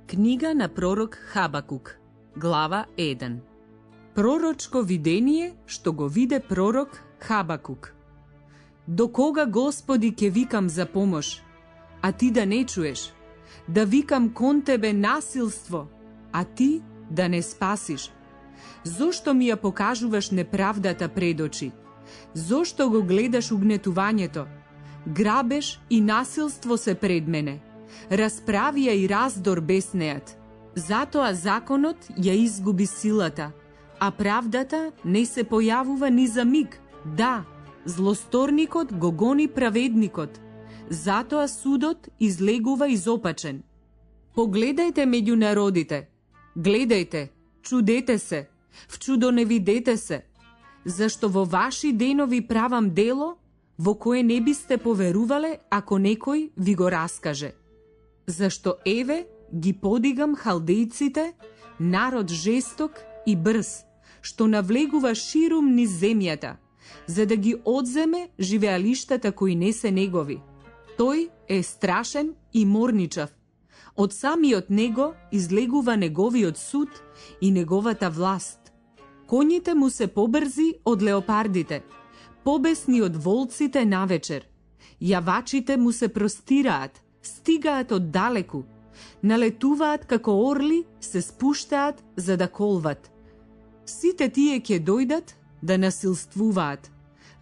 Книга на пророк Хабакук, глава 1. Пророчко видение што го виде пророк Хабакук. До кога, Господи, ќе викам за помош, а ти да не чуеш? Да викам кон тебе насилство, а ти да не спасиш? Зошто ми ја покажуваш неправдата пред очи? Зошто го гледаш угнетувањето? Грабеж и насилство се пред мене. Расправија и раздор беснеат. Затоа законот ја изгуби силата, а правдата не се појавува ни за миг. Да, злосторникот го гони праведникот. Затоа судот излегува изопачен. Погледајте меѓу народите. Гледајте, чудете се, вчудоневидете се. Зашто во ваши денови правам дело, во кое не бисте поверувале ако некој ви го раскаже. Зашто еве ги подигам халдејците, народ жесток и брз, што навлегува ширум низ земјата, за да ги одземе живеалиштата кои не се негови. Тој е страшен и морничав. Од самиот него излегува неговиот суд и неговата власт. Коњите му се побрзи од леопардите, побесни од волците навечер. Јавачите му се простираат, стигаат од далеку, налетуваат како орли, се спуштаат за да колват. Сите тие ќе дојдат да насилствуваат.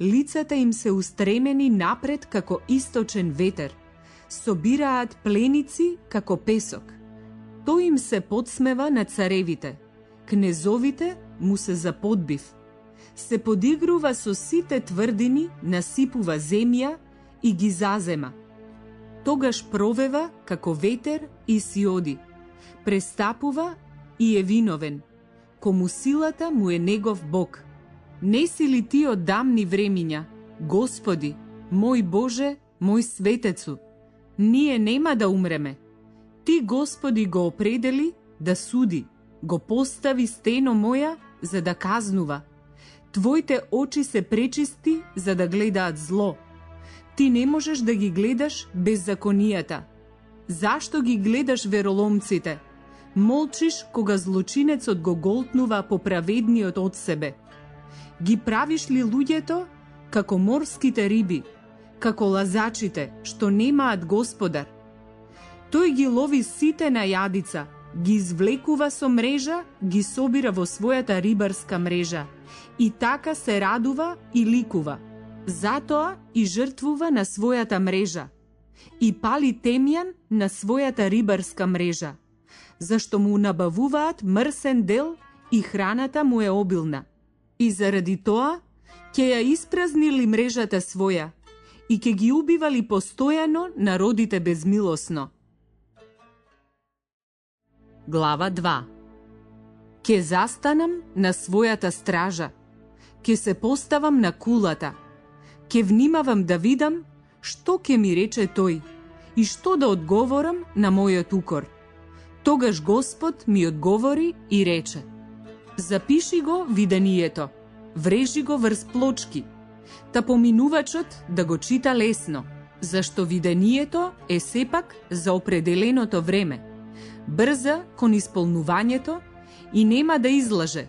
Лицата им се устремени напред како источен ветер. Собираат пленици како песок. Тој им се подсмева на царевите. Кнезовите му се за подбив. Се подигрува со сите тврдини, насипува земја и ги зазема. Тогаш провева како ветер и си оди. Престапува и е виновен. Кому силата му е негов Бог. Не си ли ти од дамни времиња, Господи, мој Боже, мој светецу? Ние нема да умреме. Ти, Господи, го определи да суди, го постави стено моја за да казнува. Твоите очи се пречисти за да гледаат зло. Ти не можеш да ги гледаш беззаконијата. Зашто ги гледаш вероломците? Молчиш кога злочинецот го голтнува по праведниот од себе. Ги правиш ли луѓето како морските риби, како лазачите што немаат господар? Тој ги лови сите на јадица, ги извлекува со мрежа, ги собира во својата рибарска мрежа и така се радува и ликува. Затоа и жртвува на својата мрежа и пали темјан на својата рибарска мрежа, зашто му набавуваат мрсен дел и храната му е обилна. И заради тоа ќе ја испразнили мрежата своја и ќе ги убивали постојано народите безмилосно. Глава 2. Ке застанам на својата стража, ке се поставам на кулата, ке внимавам да видам што ке ми рече тој и што да одговорам на мојот укор. Тогаш Господ ми одговори и рече: запиши го видението, врежи го врз плочки, та поминувачот да го чита лесно, зашто видението е сепак за определеното време, брза кон исполнувањето и нема да излаже.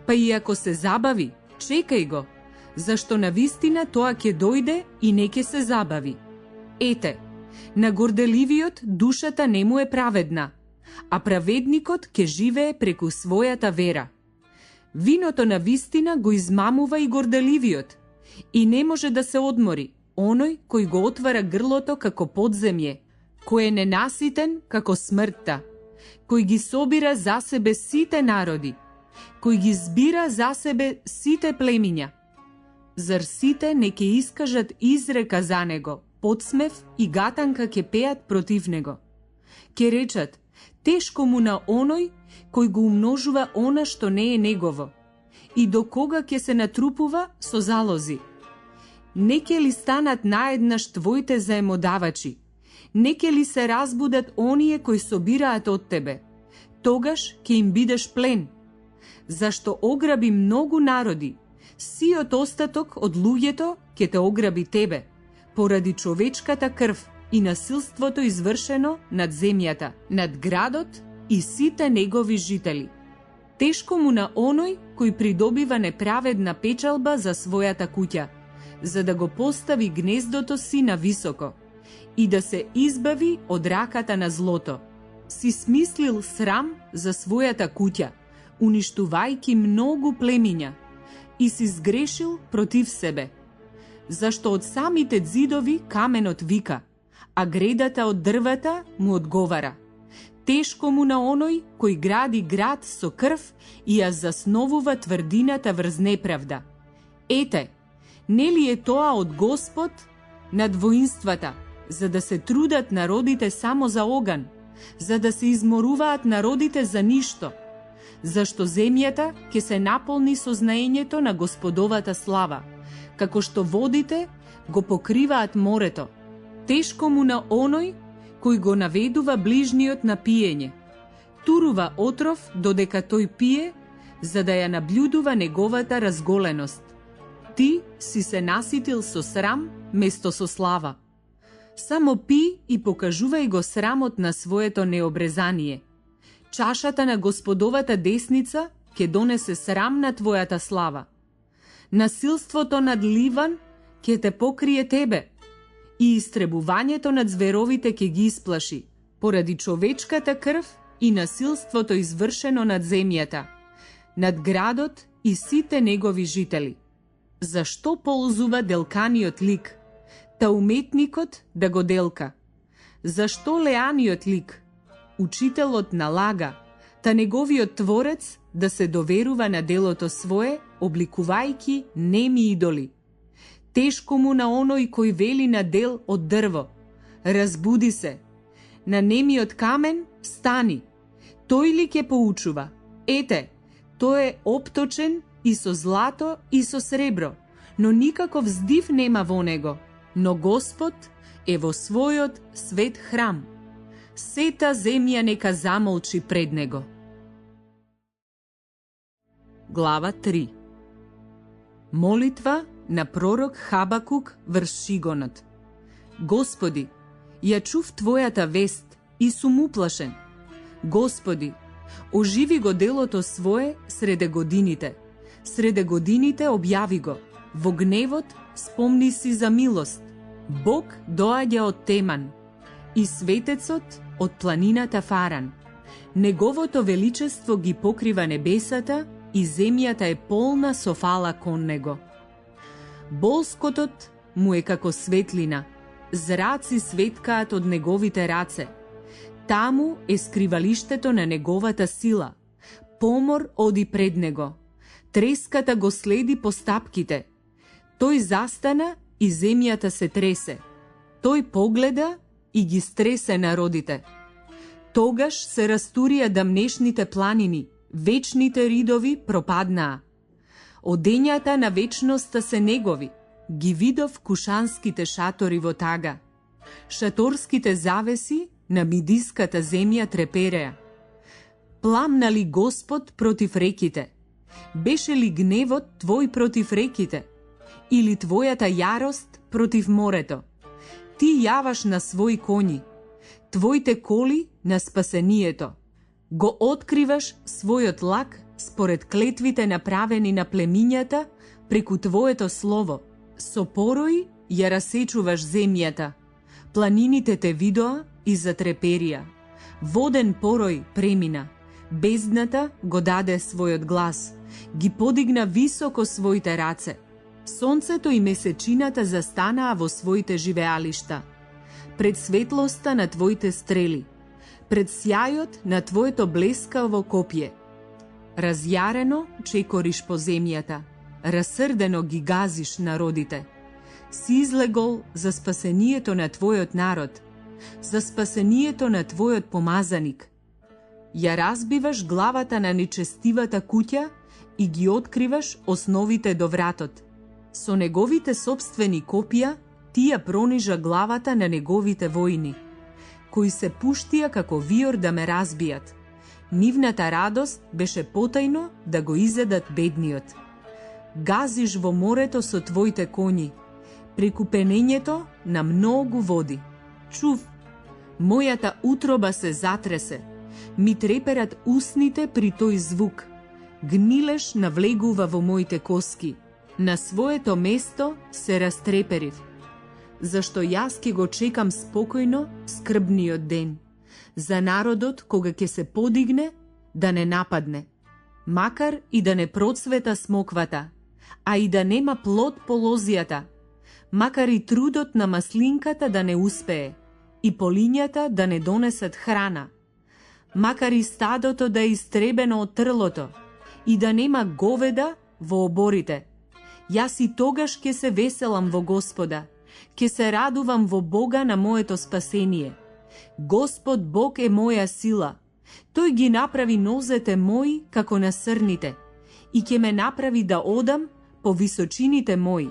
Па и ако се забави, чекај го, зашто навистина тоа ќе дојде и не ќе се забави. Ете, на горделивиот душата не му е праведна, а праведникот ќе живее преку својата вера. Виното на вистина го измамува и горделивиот, и не може да се одмори оној кој го отвара грлото како подземје, кој е ненаситен како смртта, кој ги собира за себе сите народи, кој ги збира за себе сите племиња. Зар сите не ќе искажат изрека за него, подсмев и гатанка ќе пеат против него? Ке речат: тешко му на оној кој го умножува она што не е негово, и до кога ќе се натрупува со залози. Не ќе ли станат наеднаш твоите заемодавачи? Не ќе ли се разбудат оние кои собираат од тебе? Тогаш ќе им бидеш плен. Зашто ограби многу народи, сиот остаток од луѓето ќе те ограби тебе, поради човечката крв, и насилството извршено над земјата, над градот и сите негови жители. Тешко му на оној кој придобива неправедна печалба за својата куќа, за да го постави гнездото си на високо и да се избави од раката на злото. Си смислил срам за својата куќа, уништувајќи многу племиња, и си сгрешил против себе. Зашто од самите ѕидови каменот вика, а гредата од дрвата му одговара. Тешко му на оној кој гради град со крв и ја засновува тврдината врз неправда. Ете, нели е тоа од Господ над воинствата, за да се трудат народите само за оган, за да се изморуваат народите за ништо, зашто земјата ќе се наполни со знаењето на Господовата слава, како што водите го покриваат морето. Тешко му на оној кој го наведува ближниот на пиење, турува отров додека тој пие, за да ја наблюдува неговата разголеност. Ти си се наситил со срам место со слава. Само пи и покажувај го срамот на своето необрезание. Чашата на Господовата десница ќе донесе срам на твојата слава. Насилството над Ливан ќе те покрие тебе и истребувањето над зверовите ќе ги исплаши, поради човечката крв и насилството извршено над земјата, над градот и сите негови жители. Зашто ползува делканиот лик, та уметникот да го делка? Зашто леаниот лик, учителот на лага, та неговиот творец да се доверува на делото свое, обликувајќи неми идоли? Тешко му на оној кој вели на дел од дрво, разбуди се, на немиот камен стани. Тој ли ќе поучува? Ете, тој е опточен и со злато и со сребро, но никаков здив нема во него, но Господ е во својот свет храм. Сета земја нека замолчи пред него. Глава 3. Молитва на пророк Хабакук врз Шигонот. Господи, ја чув Твојата вест и сум уплашен. Господи, оживи го делото свое среде годините. Среде годините објави го. Во гневот спомни си за милост. Бог доаѓа од Теман и светецот од планината Фаран. Неговото величество ги покрива небесата и земјата е полна со фала кон него. Болскотот му е како светлина, зраци светкаат од неговите раце. Таму е скривалиштето на неговата сила. Помор оди пред него. Треската го следи по стапките. Тој застана и земјата се тресе. Тој погледа и ги стресе народите. Тогаш се растурија дамнешните планини, вечните ридови пропаднаа. Одењата на вечноста се негови, ги видов кушанските шатори во тага. Шаторските завеси на мидиската земја трепереа. Пламна ли Господ против реките? Беше ли гневот Твој против реките? Или Твојата јарост против морето? Ти јаваш на своји коњи, Твоите коли на спасението. Го откриваш својот лак според клетвите направени на племињата преку Твоето слово. Со порои ја расечуваш земјата. Планините те видоа и затреперија. Воден порој премина. Бездната го даде својот глас. Ги подигна високо своите раце. Сонцето и месечината застанаа во своите живеалишта. Пред светлоста на Твоите стрели. Пред сјајот на Твоето блескаво копје. Разјарено чекориш по земјата. Расрдено ги газиш народите. Си излегол за спасението на Твојот народ, за спасението на Твојот помазаник. Ја разбиваш главата на нечестивата куќа и ги откриваш основите до вратот. Со неговите собствени копија ти ја пронижа главата на неговите војни, кои се пуштија како виор да ме разбијат. Нивната радост беше потајно да го изедат бедниот. Газиш во морето со Твоите коњи, преку пенењето на многу води. чув, мојата утроба се затресе, ми треперат устните при тој звук, гнилеш навлегува во моите коски, на своето место се растреперив. Зашто јас ке го чекам спокојно скрбниот ден, за народот кога ќе се подигне да не нападне, макар и да не процвета смоквата, а и да нема плод по лозијата, макар и трудот на маслинката да не успее, и полињата да не донесат храна, макар и стадото да е истребено од трлото, и да нема говеда во оборите. Јас и тогаш ќе се веселам во Господа, ќе се радувам во Бога на моето спасение. Господ Бог е моја сила. Тој ги направи нозете мои како на срните и ќе ме направи да одам по височините мои.